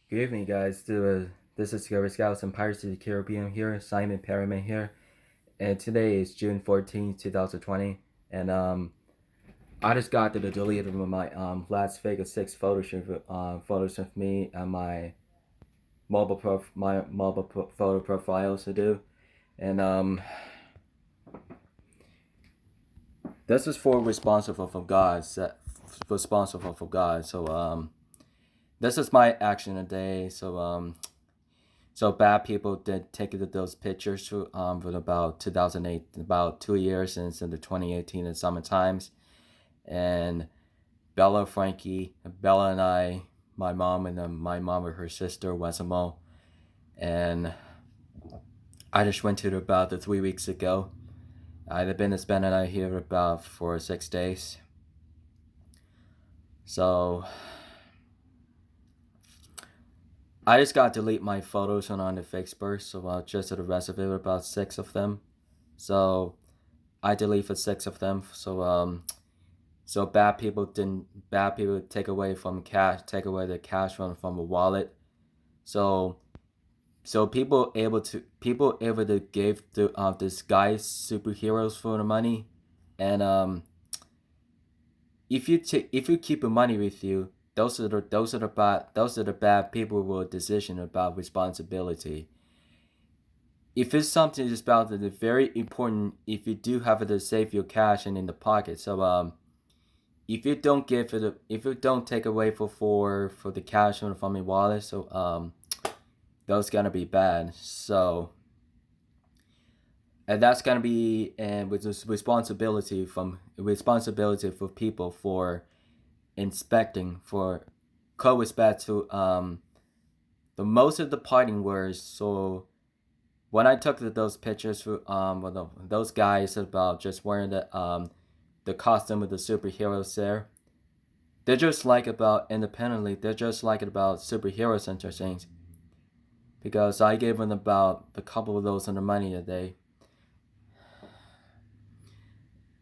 Good evening, guys. This is Discovery Scouts and Pirates of the Caribbean here, Simon Perryman here, and today is June 14th, 2020, and I just got to the delete of my Las Vegas 6 photos of me and my photo profiles to do, and this is for responsible for God, responsible for God. So this is my action a day. So bad people did take those pictures for about 2008, about 2 years since in the 2018 in summer times, and Bella, Frankie, Bella and I, my mom and my mom and her sister Wesamo, and I just went to about the 3 weeks ago. I'd been spending out here about for 6 days. So I just got to delete my photos on the Facebook, so just the rest of it, about 6 of them. So I deleted 6 of them. So bad people take away from cash, take away the cash from a wallet. So people able to give this guys superheroes for the money, and if you keep the money with you, those are the bad people with decision about responsibility. If it's something that's about the very important, if you do have to save your cash and in the pocket, so if you don't take away for the cash from your wallet, so that's gonna be bad. So and that's gonna be and with this responsibility for people for inspecting for co-respect to the most of the parting words. So when I took those pictures for those guys about just wearing the costume of the superheroes there, they're just like about independently. They're just like about superhero center things because I gave them about a couple of those on the money a day.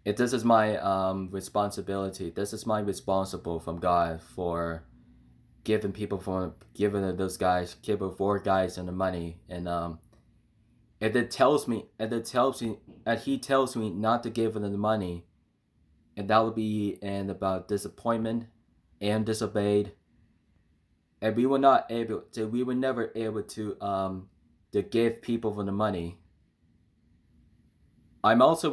If this is my responsibility, this is my responsible from God for giving those guys, giving 4 guys and the money, and if he tells me not to give them the money, and that would be and about disappointment and disobeyed, and we were never able to give people for the money. I'm also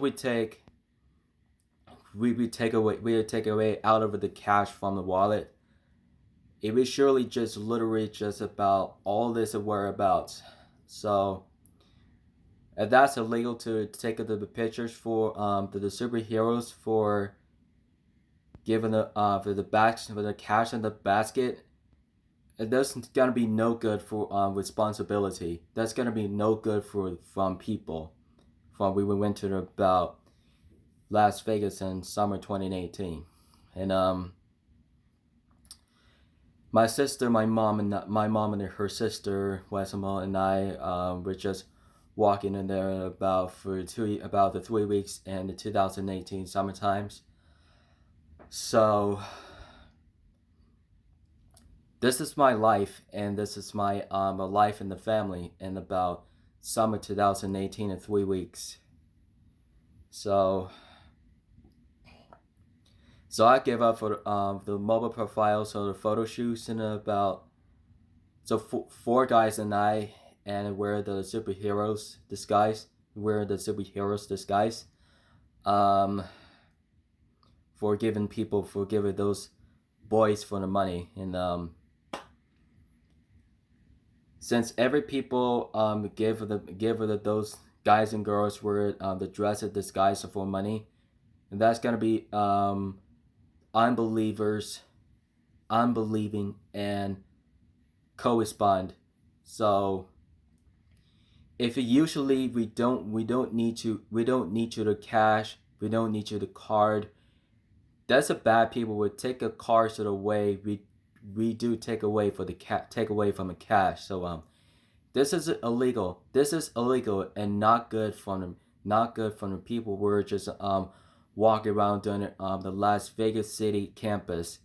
we would take away out of the cash from the wallet. It was surely just literally just about all this whereabouts. So if that's illegal to take the pictures for the superheroes for giving for the cash in the basket, that's gonna be no good for responsibility. That's gonna be no good for from people. From we went to about Las Vegas in summer 2018, and my mom and her sister Wesamo and I were just walking in there about the 3 weeks in the 2018 summer times. So this is my life, and this is my a life in the family in about summer 2018 in 3 weeks. So I gave up for the mobile profiles or the photo shoots in about so 4 guys and I, and we're the superheroes disguise. We're the superheroes disguise. Um, for giving those boys for the money, and since every people give those guys and girls were the dress of disguise for money, and that's gonna be unbelievers, unbelieving, and correspond. So if usually we don't need you to cash, we don't need you to card. That's a bad people would take a card to the way we do take away for the take away from the cash. So this is illegal. This is illegal and not good for them. Not good for the people who are just walking around doing the Las Vegas City campus.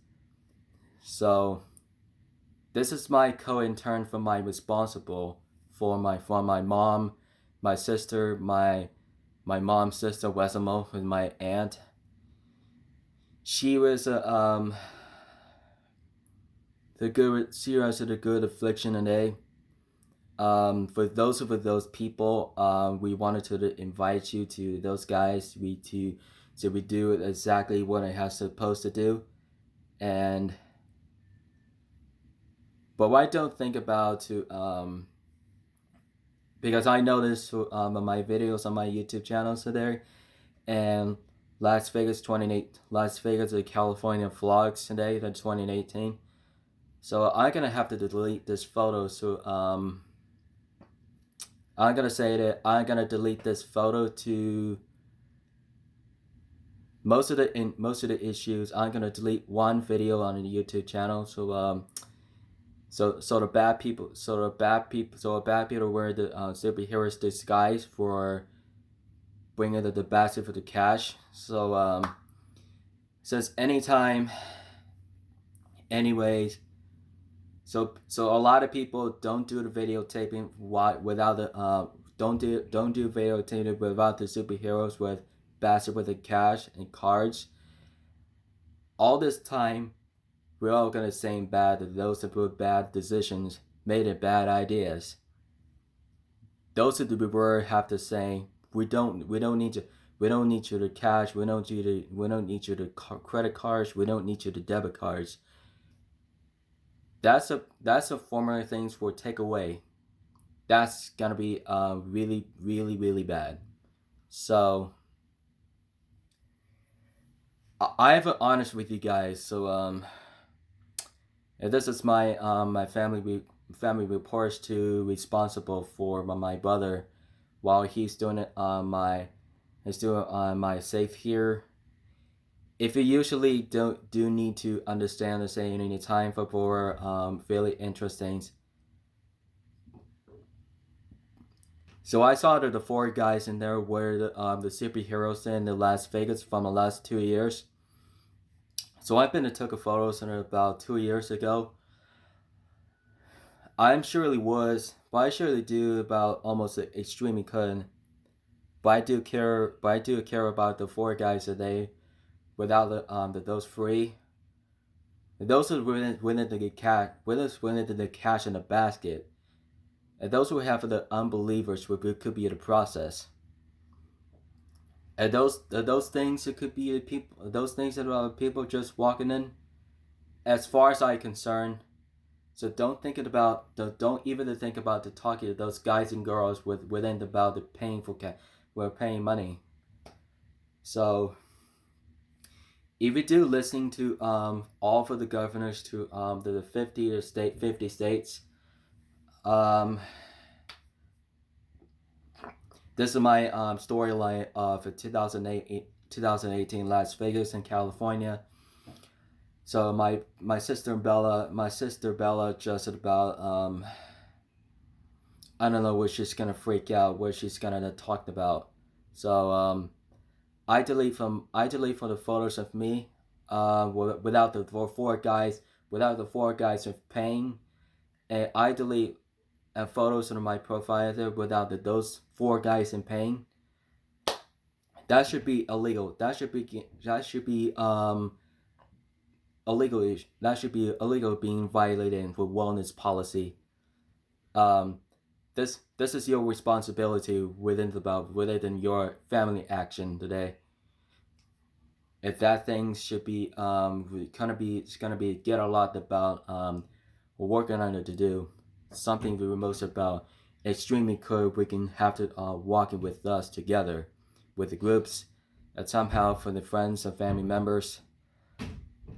So this is my co-intern for my responsible for my mom, my sister, my mom's sister Wesamo, with my aunt. She was the good serious of the good affliction today. For those people, we wanted to invite you to those guys. We do exactly what it has supposed to do, and but what I don't think about because I noticed on my videos on my YouTube channel today, and Las Vegas to California vlogs today, the 2018. So I'm gonna have to delete this photo. So I'm gonna say that I'm gonna delete this photo to most of the issues. I'm gonna delete one video on the YouTube channel. So the bad people wear the superheroes disguise for bringing the basket for the cash. So says anytime. Anyways, so a lot of people don't do the videotaping without the don't do videotaping without the superheroes with basket with the cash and cards. All this time, we're all gonna say bad that those that put bad decisions made it bad ideas. Those of the people have to say we don't need you to cash. We don't need you to credit cards. We don't need you to debit cards. That's a form of things for takeaway. That's gonna be really, really, really bad. So I have an honest with you guys. So this is my my family reports to responsible for my brother while he's doing it on my safe here. If you usually do need to understand the saying any time for really interesting. So I saw that the four guys in there were the superheroes in the Las Vegas from the last 2 years. So I've been to took a photos in about 2 years ago. I'm surely was, but I surely do about almost extremely couldn't. But I do care. But I do care about the four guys today. Without those three, those who winning the cash, winning the cash in the basket, and those who have the unbelievers could be the process. And those things it could be people. Those things that are people just walking in. As far as I'm concerned, so don't even think about the talking to those guys and girls within about the paying for we're paying money. So if you do listening to all for the governors to the 50 states, this is my storyline for 2018 Las Vegas and California. So my sister Bella just about I don't know what she's gonna freak out, what she's gonna talk about. So I delete from the photos of me without the four guys of pain, and I delete photos on my profile there without those four guys in pain. That should be illegal. That should be illegal. That should be illegal being violated for wellness policy. This is your responsibility within your family action today. If that thing should be it's gonna be get a lot about we're working on it to do something we were most about extremely cool. We can have to walking with us together with the groups and somehow for the friends and family members,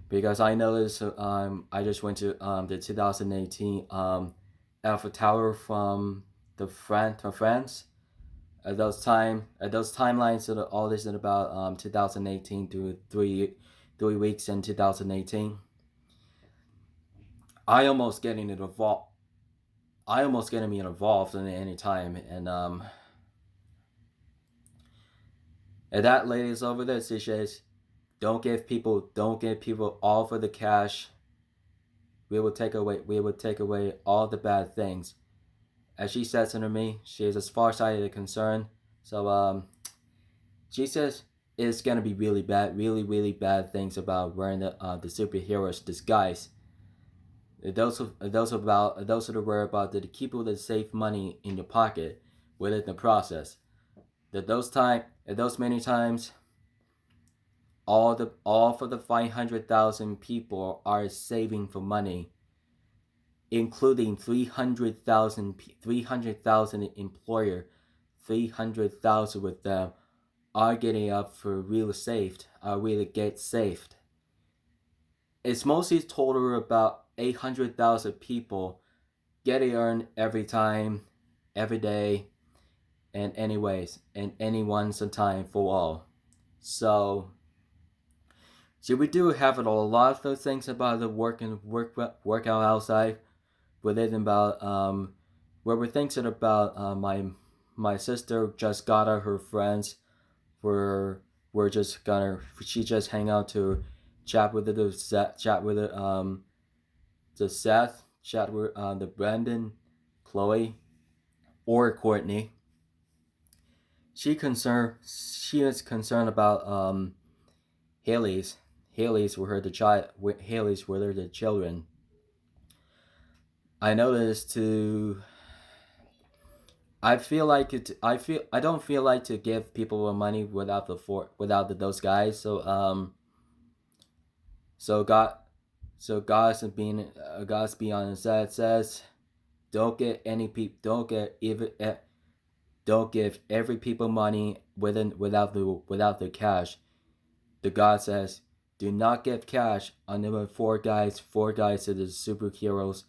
because I noticed I just went to the 2018 Alpha Tower from France. At those timelines that all this in about 2018 to 3 weeks in 2018. I almost getting me involved in any time, and that ladies over there, she says, don't give people all for the cash. we will take away all the bad things. As she says to me, she is as far-sighted concerned. So Jesus is gonna be really bad, really bad things about wearing the superhero's disguise. Those are the word about to keep you to save money in your pocket within the process. Those many times, all for the 500,000 people are saving for money, including 300,000 employer, 300,000 with them are getting up for real saved, are really get saved. It's mostly total about 800,000 people getting earned every time, every day, and anyways, and any once a time for all. So we do have a lot of those things about the workout outside, within about where we're thinking about my sister just got her friends. We're just gonna she just hang out to chat with the Seth, chat with the Brandon, Chloe, or Courtney. She is concerned about Haley's were the children. I noticed to I don't feel like to give people money without those guys. So God's beyond that says don't get any people don't give every people money without the cash. The God says do not give cash until four guys to the superheroes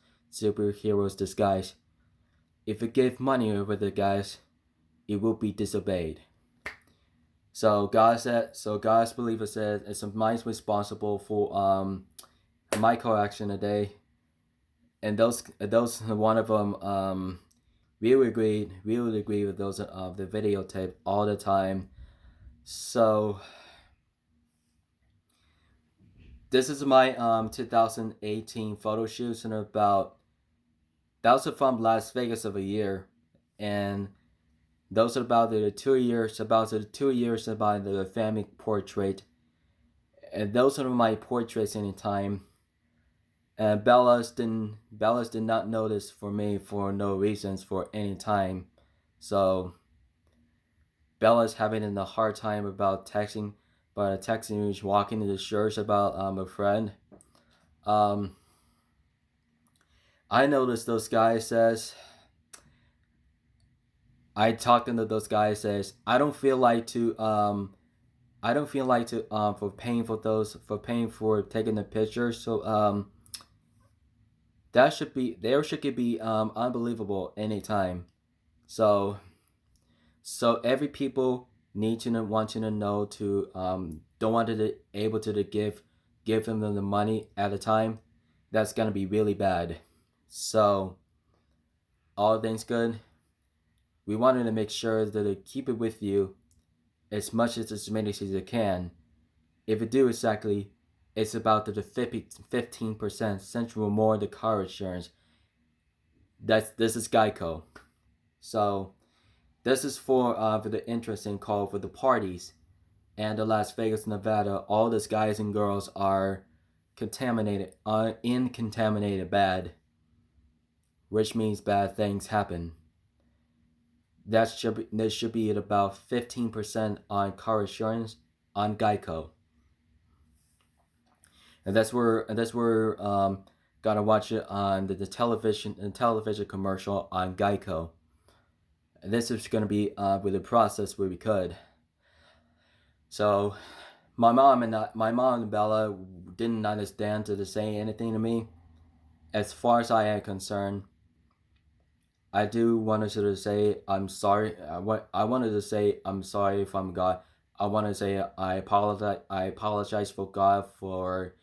disguise. If you give money over the guys, it will be disobeyed. So God's believer says it's my responsible for my correction today, and those one of them we would agree with those of the videotape all the time. So this is my 2018 photo shoots, and that was from Las Vegas of a year, and those are about the 2 years about the family portrait, and those are my portraits any time. And Bella's did not notice for me for no reasons for any time, so Bella's having a hard time about texting, me walking to the church about a friend. I noticed those guys says. I talked to those guys says I don't feel like to for paying for taking the picture. So there should be unbelievable anytime. So every people need to want you to know to don't want to able to give them the money at a time. That's gonna be really bad. So all things good. We wanted to make sure that they keep it with you as many as you can. If you do exactly, it's about the 15% central more the car insurance. This is Geico. So this is for the interesting call for the parties and the Las Vegas, Nevada. All these guys and girls are contaminated, bad, which means bad things happen. There should be at about 15% on car insurance on Geico, and that's where gotta watch it on the television commercial on Geico. And this is gonna be with the process where we could. So my mom and Bella didn't understand to say anything to me. As far as I am concerned, I do wanted to say I'm sorry. I wanted to say I'm sorry from God. I want to say I apologize for God for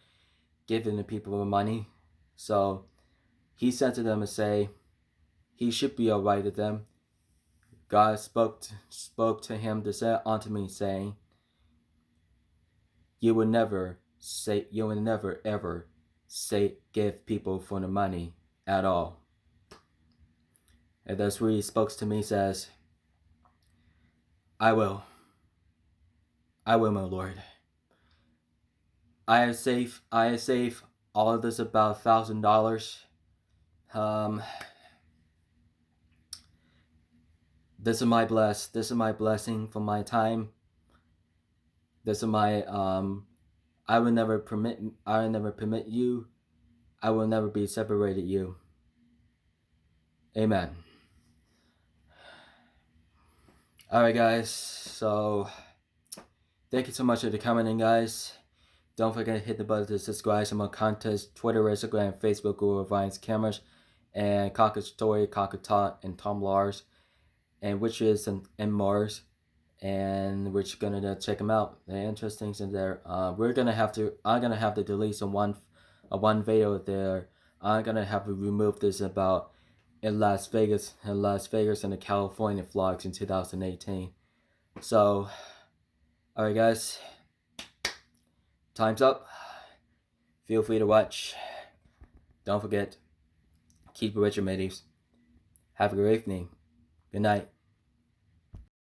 giving the people money. So he said to them to say he should be alright with them. God spoke to him to say unto me saying, you will never ever give people for the money at all. And that's where he spoke to me, says, I will, my Lord. I have saved all of this about $1,000. This is my blessing for my time. This is my I will never permit you. I will never be separated you. Amen. Alright guys, so thank you so much for commenting, guys. Don't forget to hit the button to subscribe to more content, Twitter, Instagram, Facebook, Google, Vines, Cameras, and Cocker Story, Cocker Talk, and Tom Lars, and Witches and Mars, and we're just gonna check them out. They're interesting in there. I'm gonna have to delete some one video there. I'm gonna have to remove this about in Las Vegas and the California vlogs in 2018. So, alright guys, time's up. Feel free to watch. Don't forget, keep it with your mateys. Have a great evening. Good night.